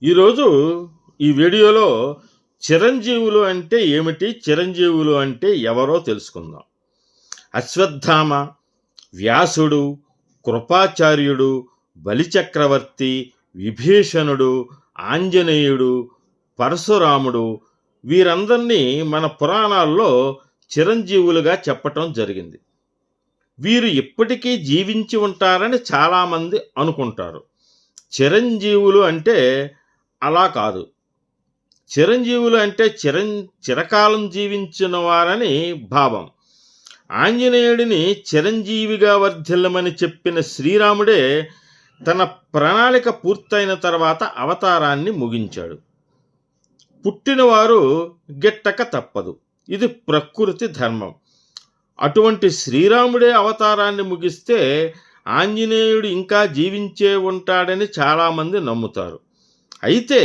ఈరోజు ఈ వీడియోలో చిరంజీవులు అంటే ఏమిటి, చిరంజీవులు అంటే ఎవరో తెలుసుకుందాం. అశ్వత్థామ, వ్యాసుడు, కృపాచార్యుడు, బలిచక్రవర్తి, విభీషణుడు, ఆంజనేయుడు, పరశురాముడు వీరందరినీ మన పురాణాల్లో చిరంజీవులుగా చెప్పటం జరిగింది. వీరు ఇప్పటికీ జీవించి ఉంటారని చాలామంది అనుకుంటారు. చిరంజీవులు అంటే అలా కాదు. చిరంజీవులు అంటే చిరకాలం జీవించిన వారని భావం. ఆంజనేయుడిని చిరంజీవిగా వర్ధిల్లమని చెప్పిన శ్రీరాముడే తన ప్రణాళిక పూర్తయిన తర్వాత అవతారాన్ని ముగించాడు. పుట్టినవారు గిట్టక తప్పదు, ఇది ప్రకృతి ధర్మం. అటువంటి శ్రీరాముడే అవతారాన్ని ముగిస్తే ఆంజనేయుడు ఇంకా జీవించే ఉంటాడని చాలామంది నమ్ముతారు. అయితే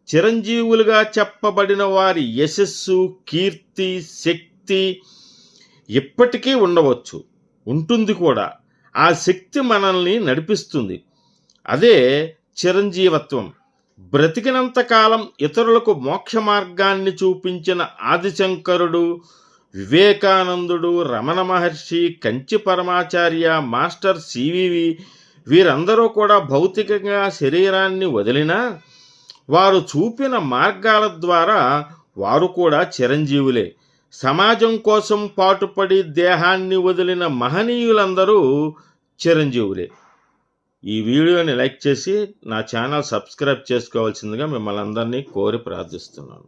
చిరంజీవులుగా చెప్పబడిన వారి యశస్సు, కీర్తి, శక్తి ఇప్పటికీ ఉండవచ్చు, ఉంటుంది కూడా. ఆ శక్తి మనల్ని నడిపిస్తుంది. అదే చిరంజీవత్వం. బ్రతికినంతకాలం ఇతరులకు మోక్ష మార్గాన్ని చూపించిన ఆదిశంకరుడు, వివేకానందుడు, రమణ మహర్షి, కంచి పరమాచార్య, మాస్టర్ సివివి వీరందరూ కూడా భౌతికంగా శరీరాన్ని వదిలినా వారు చూపిన మార్గాల ద్వారా వారు కూడా చిరంజీవులే. సమాజం కోసం పాటుపడి దేహాన్ని వదిలిన మహనీయులందరూ చిరంజీవులే. ఈ వీడియోని లైక్ చేసి నా ఛానల్ సబ్స్క్రైబ్ చేసుకోవాల్సిందిగా మిమ్మల్ని అందరినీ కోరి ప్రార్థిస్తున్నాను.